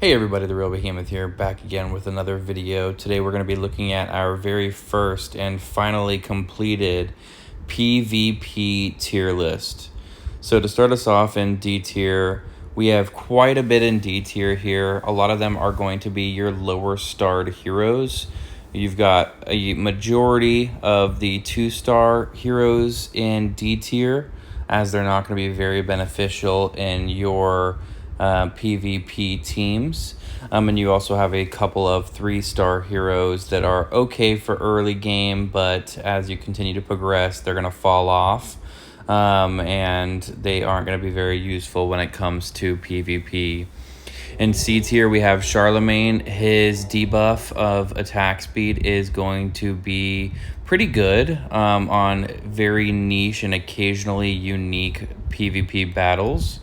Hey everybody, The Real Behemoth here, back again with another video. Today we're going to be looking at our very first and finally completed PvP tier list. So to start us off in D tier, we have quite a bit in D tier here. A lot of them are going to be your lower starred heroes. You've got a majority of the 2-star heroes in D tier, as they're not going to be very beneficial in your PvP teams. And you also have a couple of 3-star heroes that are okay for early game, but as you continue to progress, they're going to fall off. And they aren't going to be very useful when it comes to PvP. In C tier, we have Charlemagne. His debuff of attack speed is going to be pretty good on very niche and occasionally unique PvP battles.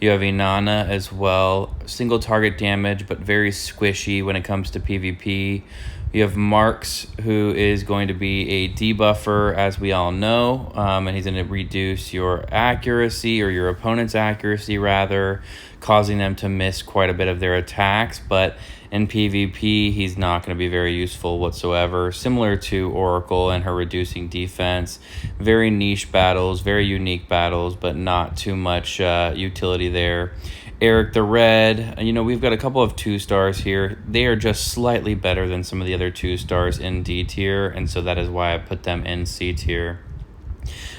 You have Inanna as well, single target damage, but very squishy when it comes to PvP. You have Marks, who is going to be a debuffer, as we all know, and he's going to reduce your accuracy, or your opponent's accuracy rather, causing them to miss quite a bit of their attacks. But in PvP, he's not going to be very useful whatsoever. Similar to Oracle and her reducing defense. Very niche battles, very unique battles, but not too much utility there. Eric the Red, we've got a couple of 2-stars here. They are just slightly better than some of the other 2-stars in D tier, and so that is why I put them in C tier.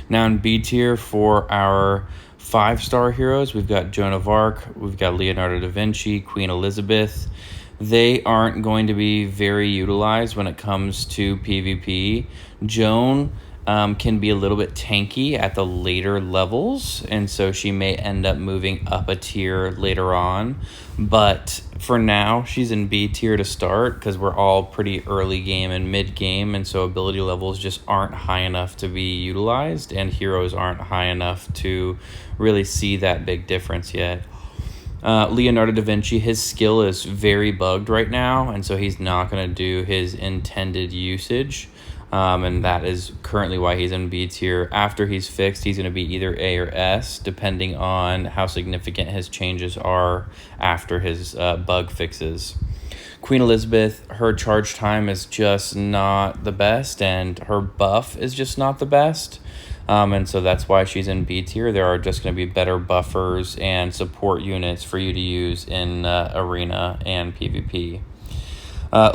Now in B tier, for our 5-star heroes, we've got Joan of Arc, we've got Leonardo da Vinci, Queen Elizabeth. They aren't going to be very utilized when it comes to PvP. Joan can be a little bit tanky at the later levels, and so she may end up moving up a tier later on. But for now, she's in B tier to start because we're all pretty early game and mid game, and so ability levels just aren't high enough to be utilized, and heroes aren't high enough to really see that big difference yet. Leonardo da Vinci, his skill is very bugged right now, and so he's not going to do his intended usage. And that is currently why he's in B tier. After he's fixed, he's going to be either A or S, depending on how significant his changes are after his bug fixes. Queen Elizabeth, her charge time is just not the best, and her buff is just not the best. And so that's why she's in B tier. There are just going to be better buffers and support units for you to use in Arena and PvP.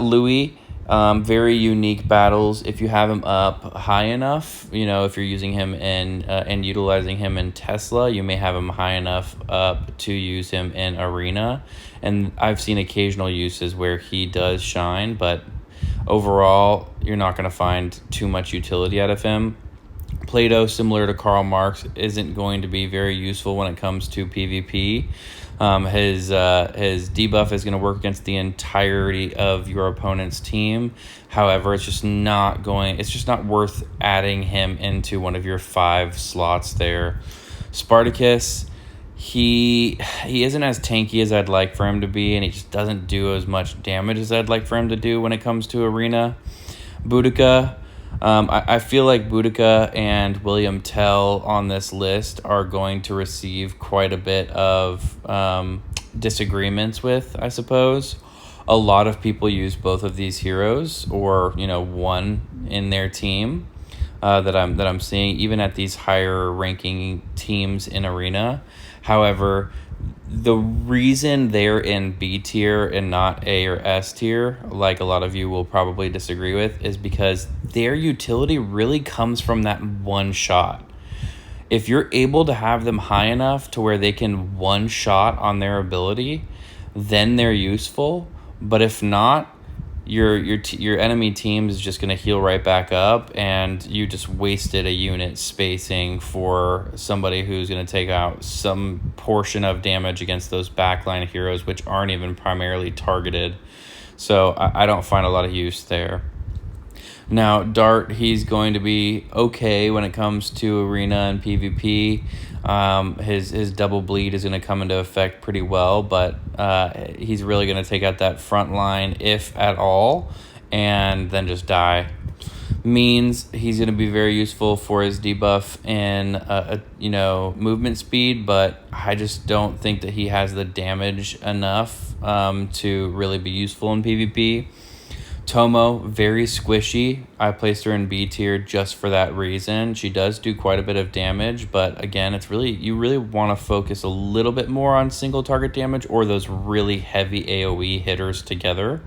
Louis, very unique battles. If you have him up high enough, if you're using him in and utilizing him in Tesla, you may have him high enough up to use him in Arena. And I've seen occasional uses where he does shine, but overall, you're not going to find too much utility out of him. Plato, similar to Karl Marx, isn't going to be very useful when it comes to PvP. His debuff is going to work against the entirety of your opponent's team. However, it's just not worth adding him into one of your 5 slots there. Spartacus, he isn't as tanky as I'd like for him to be, and he just doesn't do as much damage as I'd like for him to do when it comes to Arena. Boudica, I feel like Boudica and William Tell on this list are going to receive quite a bit of disagreements with, I suppose. A lot of people use both of these heroes, or one in their team that I'm seeing, even at these higher ranking teams in Arena. However, the reason they're in B tier and not A or S tier, like a lot of you will probably disagree with, is because their utility really comes from that one shot. If you're able to have them high enough to where they can one shot on their ability, then they're useful. But if not, your enemy team is just going to heal right back up, and you just wasted a unit spacing for somebody who's going to take out some portion of damage against those backline heroes, which aren't even primarily targeted. So I don't find a lot of use there. Now, Dart, he's going to be okay when it comes to Arena and PvP. His double bleed is going to come into effect pretty well, but he's really going to take out that front line, if at all, and then just die. means he's going to be very useful for his debuff and movement speed, but I just don't think that he has the damage enough to really be useful in PvP. Tomo, very squishy. I placed her in B tier just for that reason. She does do quite a bit of damage, but again, you really want to focus a little bit more on single target damage or those really heavy AoE hitters together.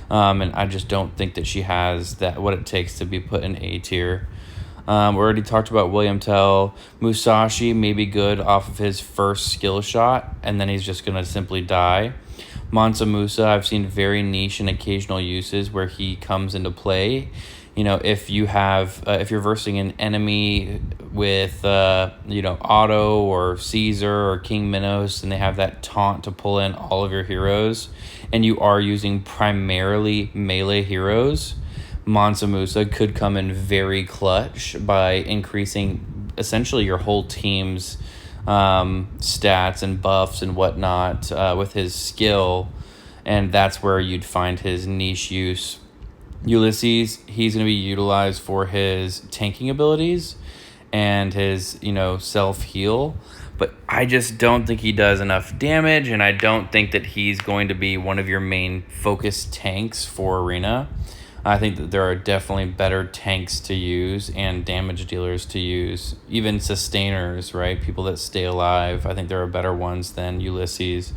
And I just don't think that she has what it takes to be put in A tier. We already talked about William Tell. Musashi may be good off of his first skill shot, and then he's just going to simply die. Mansa Musa, I've seen very niche and occasional uses where he comes into play. If you're versing an enemy with Otto or Caesar or King Minos, and they have that taunt to pull in all of your heroes, and you are using primarily melee heroes, Mansa Musa could come in very clutch by increasing essentially your whole team's stats and buffs and whatnot with his skill, and that's where you'd find his niche use. Ulysses, he's going to be utilized for his tanking abilities and his self heal, but I just don't think he does enough damage, and I don't think that he's going to be one of your main focus tanks for Arena. I think that there are definitely better tanks to use and damage dealers to use, even sustainers, right? People that stay alive. I think there are better ones than Ulysses.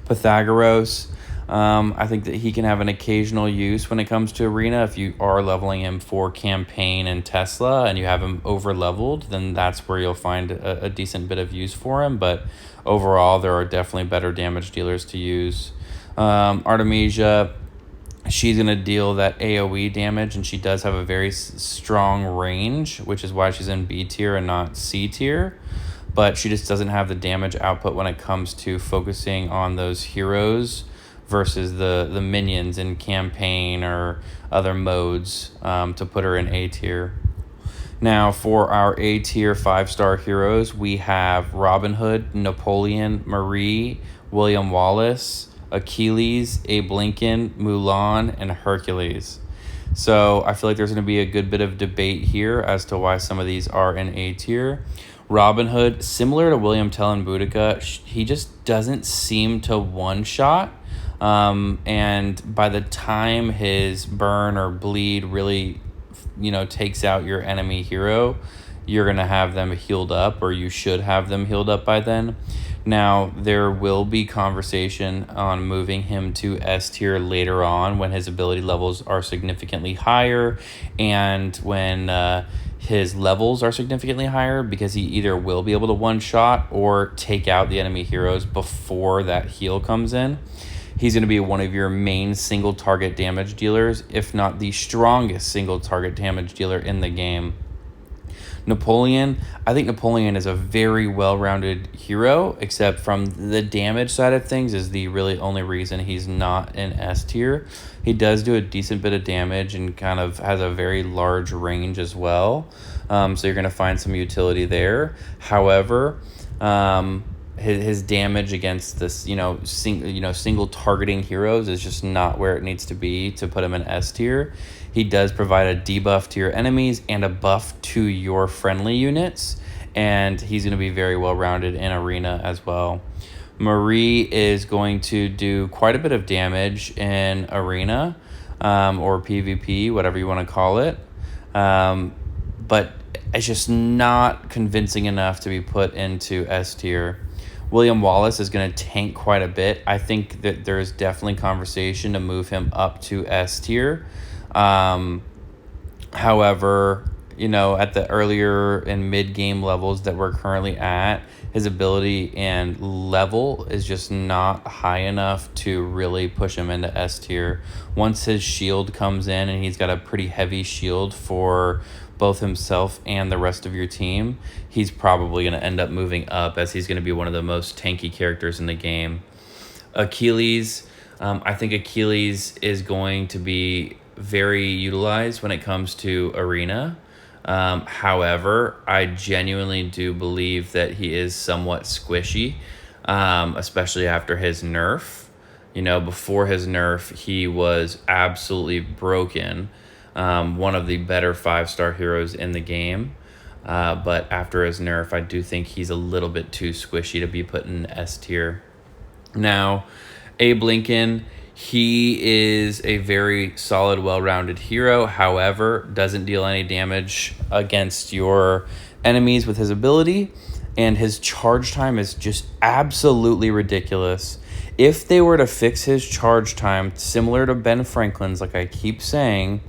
Pythagoras, I think that he can have an occasional use when it comes to Arena. If you are leveling him for Campaign and Tesla and you have him over leveled, then that's where you'll find a decent bit of use for him. But overall, there are definitely better damage dealers to use. Artemisia, she's going to deal that AoE damage, and she does have a very strong range, which is why she's in B tier and not C tier. But she just doesn't have the damage output when it comes to focusing on those heroes versus the minions in Campaign or other modes to put her in A tier. Now, for our A tier 5-star heroes, we have Robin Hood, Napoleon, Marie, William Wallace, Achilles, Abe Lincoln, Mulan, and Hercules. So I feel like there's going to be a good bit of debate here as to why some of these are in A tier. Robin Hood, similar to William Tell and Boudica, he just doesn't seem to one-shot. And by the time his burn or bleed really, takes out your enemy hero, you're going to have them healed up, or you should have them healed up by then. Now, there will be conversation on moving him to S tier later on when his ability levels are significantly higher and when his levels are significantly higher, because he either will be able to one-shot or take out the enemy heroes before that heal comes in. He's going to be one of your main single target damage dealers, if not the strongest single target damage dealer in the game. Napoleon, I think Napoleon is a very well-rounded hero, except from the damage side of things is the really only reason he's not in S tier. He does do a decent bit of damage and kind of has a very large range as well. So you're going to find some utility there. However, his damage against this, single targeting heroes is just not where it needs to be to put him in S tier. He does provide a debuff to your enemies and a buff to your friendly units, and he's going to be very well-rounded in Arena as well. Marie is going to do quite a bit of damage in Arena, or PvP, whatever you want to call it, but it's just not convincing enough to be put into S tier. William Wallace is going to tank quite a bit. I think that there is definitely conversation to move him up to S tier. However, at the earlier and mid-game levels that we're currently at, his ability and level is just not high enough to really push him into S tier. Once his shield comes in, and he's got a pretty heavy shield for both himself and the rest of your team, he's probably going to end up moving up, as he's going to be one of the most tanky characters in the game. Achilles, I think Achilles is going to be very utilized when it comes to Arena. However, I genuinely do believe that he is somewhat squishy, especially after his nerf. Before his nerf, he was absolutely broken. one of the better 5-star heroes in the game. But after his nerf, I do think he's a little bit too squishy to be put in S tier. Now, Abe Lincoln, he is a very solid, well-rounded hero. However, doesn't deal any damage against your enemies with his ability, and his charge time is just absolutely ridiculous. If they were to fix his charge time similar to Ben Franklin's, like I keep saying,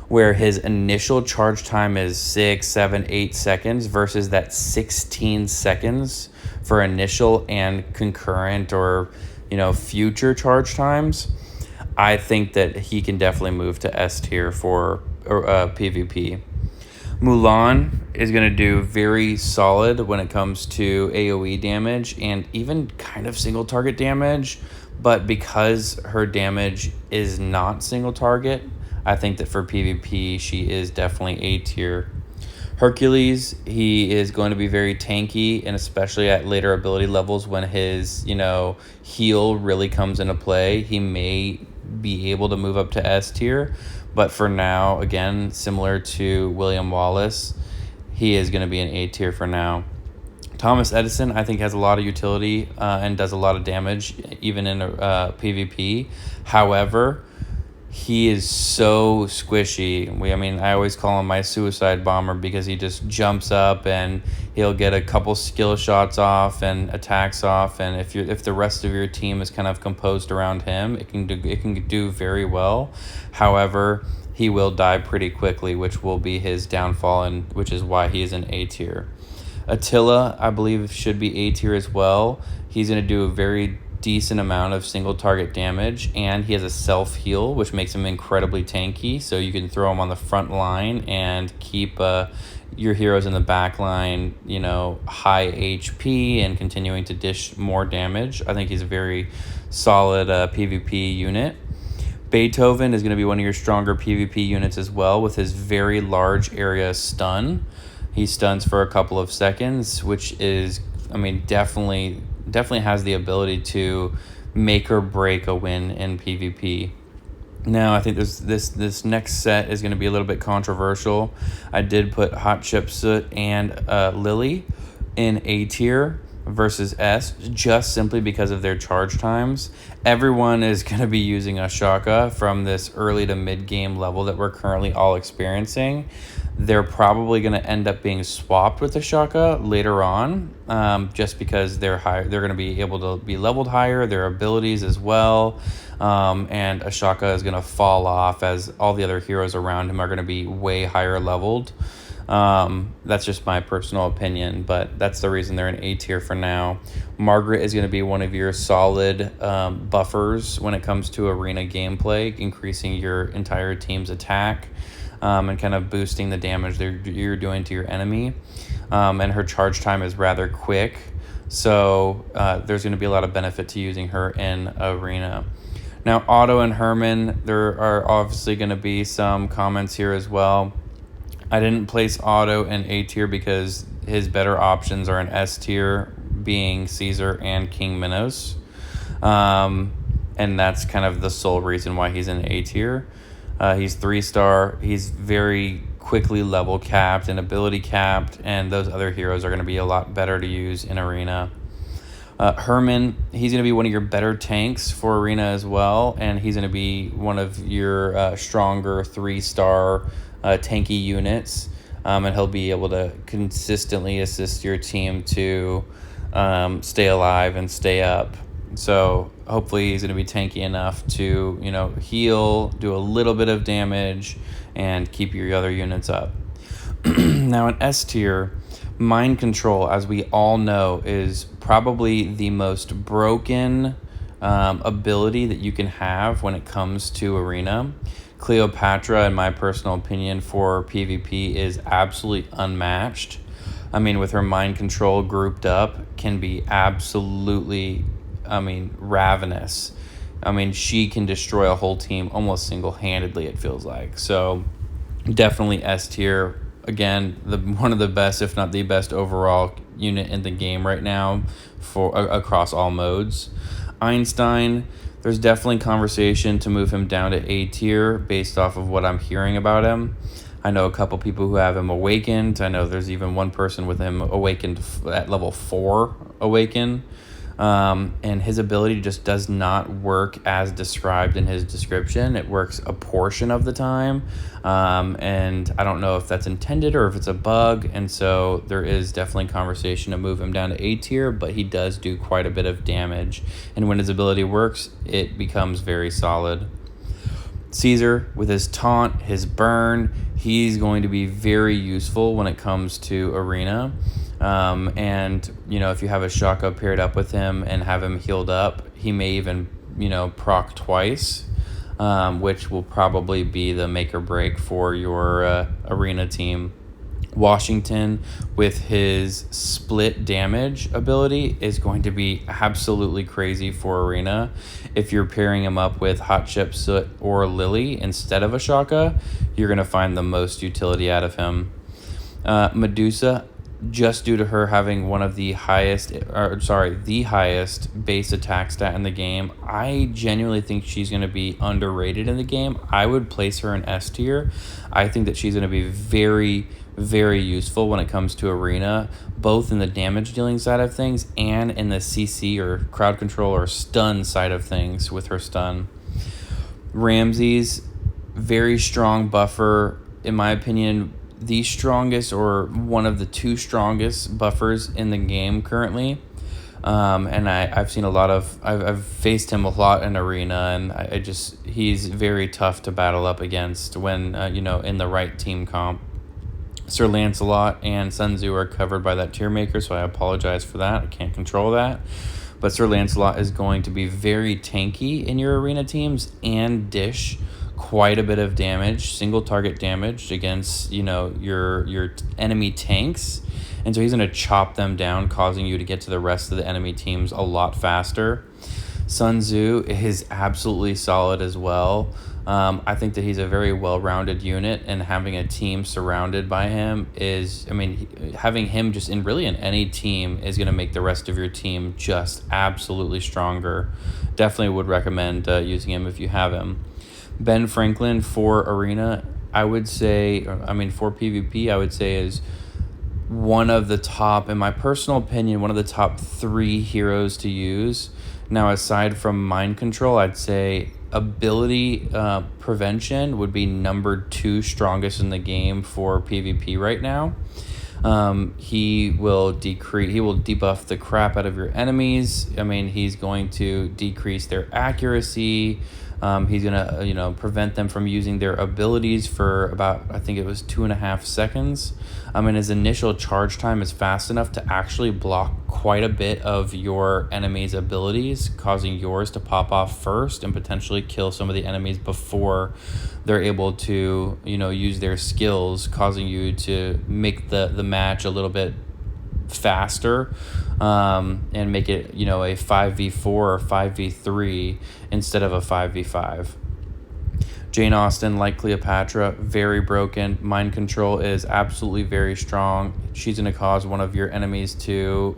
where his initial charge time is 6, 7, 8 seconds versus that 16 seconds for initial and concurrent or, future charge times, I think that he can definitely move to S tier for PvP. Mulan is going to do very solid when it comes to AoE damage and even kind of single target damage, but because her damage is not single target, I think that for PvP, she is definitely A tier. Hercules, he is going to be very tanky, and especially at later ability levels when his, heal really comes into play, he may be able to move up to S tier. But for now, again, similar to William Wallace, he is going to be an A tier for now. Thomas Edison, I think, has a lot of utility and does a lot of damage, even in PvP. However, he is so squishy. I always call him my suicide bomber because he just jumps up and he'll get a couple skill shots off and attacks off. And if the rest of your team is kind of composed around him, it can do very well. However, he will die pretty quickly, which will be his downfall, and which is why he is an A tier. Attila, I believe, should be A tier as well. He's going to do a very decent amount of single target damage, and he has a self heal, which makes him incredibly tanky, so you can throw him on the front line and keep your heroes in the back line high HP and continuing to dish more damage. I think he's a very solid PvP unit. Beethoven is going to be one of your stronger PvP units as well, with his very large area stun. He stuns for a couple of seconds, which is definitely has the ability to make or break a win in PvP. Now, I think this next set is going to be a little bit controversial. I did put Hatshepsut and Lily in A tier versus S, just simply because of their charge times. Everyone is going to be using Ashaka from this early to mid game level that we're currently all experiencing. They're probably going to end up being swapped with Ashaka later on, just because they're going to be able to be leveled higher, their abilities as well, and Ashaka is going to fall off as all the other heroes around him are going to be way higher leveled. That's just my personal opinion, but that's the reason they're in A tier for now. Margaret is going to be one of your solid buffers when it comes to arena gameplay, increasing your entire team's attack. And kind of boosting the damage you're doing to your enemy. And her charge time is rather quick, so there's going to be a lot of benefit to using her in arena. Now, Otto and Herman, there are obviously going to be some comments here as well. I didn't place Otto in A tier because his better options are in S tier, being Caesar and King Minos. And that's kind of the sole reason why he's in A tier. He's 3-star. He's very quickly level capped and ability capped, and those other heroes are going to be a lot better to use in arena. Herman, he's going to be one of your better tanks for arena as well, and he's going to be one of your stronger 3-star tanky units, and he'll be able to consistently assist your team to stay alive and stay up. So hopefully he's going to be tanky enough to, heal, do a little bit of damage, and keep your other units up. Now in S tier, Mind Control, as we all know, is probably the most broken ability that you can have when it comes to arena. Cleopatra, in my personal opinion, for PvP is absolutely unmatched. With her Mind Control grouped up, can be absolutely ravenous. She can destroy a whole team almost single-handedly, it feels like. So definitely S tier. Again, one of the best, if not the best overall unit in the game right now for across all modes. Einstein, There's definitely conversation to move him down to A tier based off of what I'm hearing about him. I know a couple people who have him awakened. I know there's even one person with him awakened at level 4 awakened. And his ability just does not work as described in his description. It works a portion of the time, and I don't know if that's intended or if it's a bug, and so there is definitely conversation to move him down to A tier, but he does do quite a bit of damage, and when his ability works, it becomes very solid. Caesar, with his taunt, his burn, he's going to be very useful when it comes to arena. And, you know, if you have a Shaka paired up with him and have him healed up, he may even, you know, proc twice, which will probably be the make or break for your arena team. Washington, with his split damage ability, is going to be absolutely crazy for arena. If you're pairing him up with Hot Chip, Soot, or Lily instead of a Shaka, you're going to find the most utility out of him. Medusa, just due to her having one of the highest base attack stat in the game, I genuinely think she's going to be underrated in the game. I would place her in S tier. I think that she's going to be very, very useful when it comes to arena, both in the damage dealing side of things and in the CC or crowd control or stun side of things with her stun. Ramses, very strong buffer, in my opinion, the strongest or one of the two strongest buffers in the game currently. And I've seen a lot of, I've faced him a lot in arena, and he's very tough to battle up against when, in the right team comp. Sir Lancelot and Sun Tzu are covered by that tier maker, so I apologize for that. I can't control that. But Sir Lancelot is going to be very tanky in your arena teams and dish quite a bit of damage, single target damage against, your enemy tanks. And so he's going to chop them down, causing you to get to the rest of the enemy teams a lot faster. Sun Tzu is absolutely solid as well. I think that he's a very well-rounded unit, and having a team surrounded by him having him just in any team is going to make the rest of your team just absolutely stronger. Definitely would recommend using him if you have him. Ben Franklin for arena, for PvP, I would say is one of the top, in my personal opinion, one of the top 3 heroes to use. Now, aside from mind control, I'd say ability prevention would be number 2 strongest in the game for PvP right now. He will debuff the crap out of your enemies. He's going to decrease their accuracy. He's gonna prevent them from using their abilities for about, I think it was 2.5 seconds. And his initial charge time is fast enough to actually block quite a bit of your enemy's abilities, causing yours to pop off first and potentially kill some of the enemies before they're able to use their skills, causing you to make the match a little bit faster, and make it a 5v4 or 5v3 instead of a 5v5. Jane Austen, like Cleopatra, very broken. Mind control is absolutely very strong. She's going to cause one of your enemies to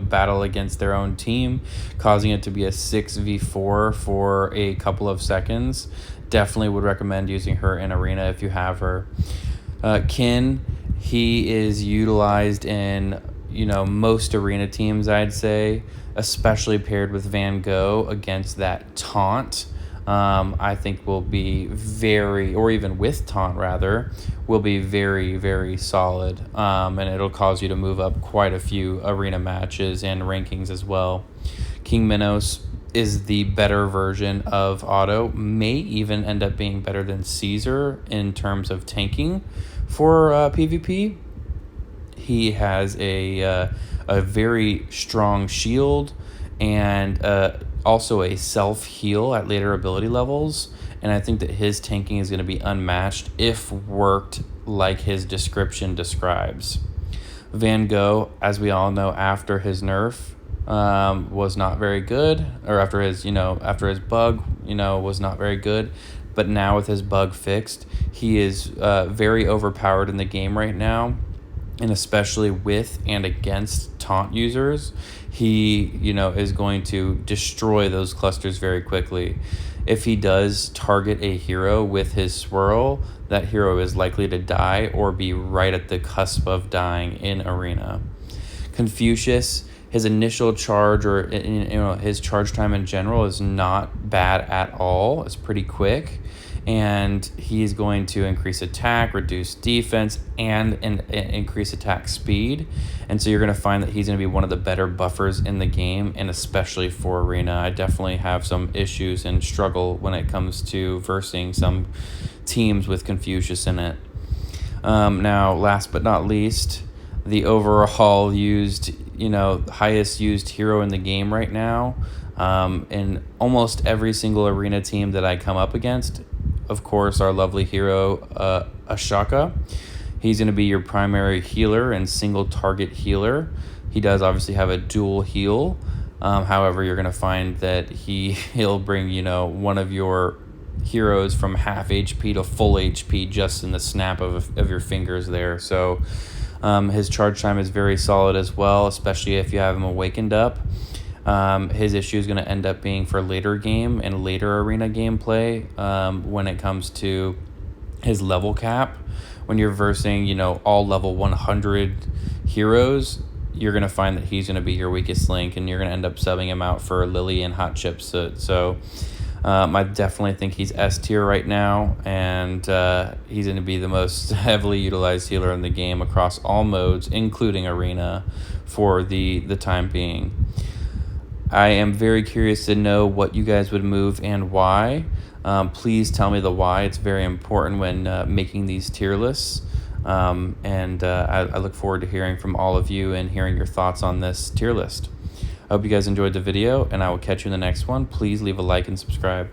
battle against their own team, causing it to be a 6v4 for a couple of seconds. Definitely would recommend using her in arena if you have her. Kin, he is utilized in most arena teams, I'd say, especially paired with Van Gogh against that taunt. I think will be even with taunt rather, will be very, very solid. And it'll cause you to move up quite a few arena matches and rankings as well. King Minos is the better version of Otto, may even end up being better than Caesar in terms of tanking for PvP. He has a very strong shield and also a self-heal at later ability levels. And I think that his tanking is going to be unmatched if worked like his description describes. Van Gogh, as we all know, after his nerf, was not very good, or after his bug, was not very good. But now with his bug fixed, he is very overpowered in the game right now. And especially with and against taunt users, he, you know, is going to destroy those clusters very quickly. If he does target a hero with his swirl, that hero is likely to die or be right at the cusp of dying in arena. Confucius, his initial charge, or you know, his charge time in general is not bad at all. It's pretty quick, and he's going to increase attack, reduce defense, and increase attack speed. And so you're going to find that he's going to be one of the better buffers in the game, and especially for arena. I definitely have some issues and struggle when it comes to versing some teams with Confucius in it. Now, last but not least, the overall used, you know, highest used hero in the game right now, in almost every single arena team that I come up against, of course, our lovely hero, Ashaka. He's going to be your primary healer and single target healer. He does obviously have a dual heal. However, you're going to find that he'll bring, you know, one of your heroes from half HP to full HP just in the snap of your fingers there. So his charge time is very solid as well, especially if you have him awakened up. His issue is going to end up being for later game and later arena gameplay, when it comes to his level cap. When you're versing, you know, all level 100 heroes, you're going to find that he's going to be your weakest link, and you're going to end up subbing him out for Lily and Hot Chips. So I definitely think he's S tier right now, and he's going to be the most heavily utilized healer in the game across all modes, including arena, for the time being. I am very curious to know what you guys would move and why. Please tell me the why. It's very important when making these tier lists. I look forward to hearing from all of you and hearing your thoughts on this tier list. I hope you guys enjoyed the video, and I will catch you in the next one. Please leave a like and subscribe.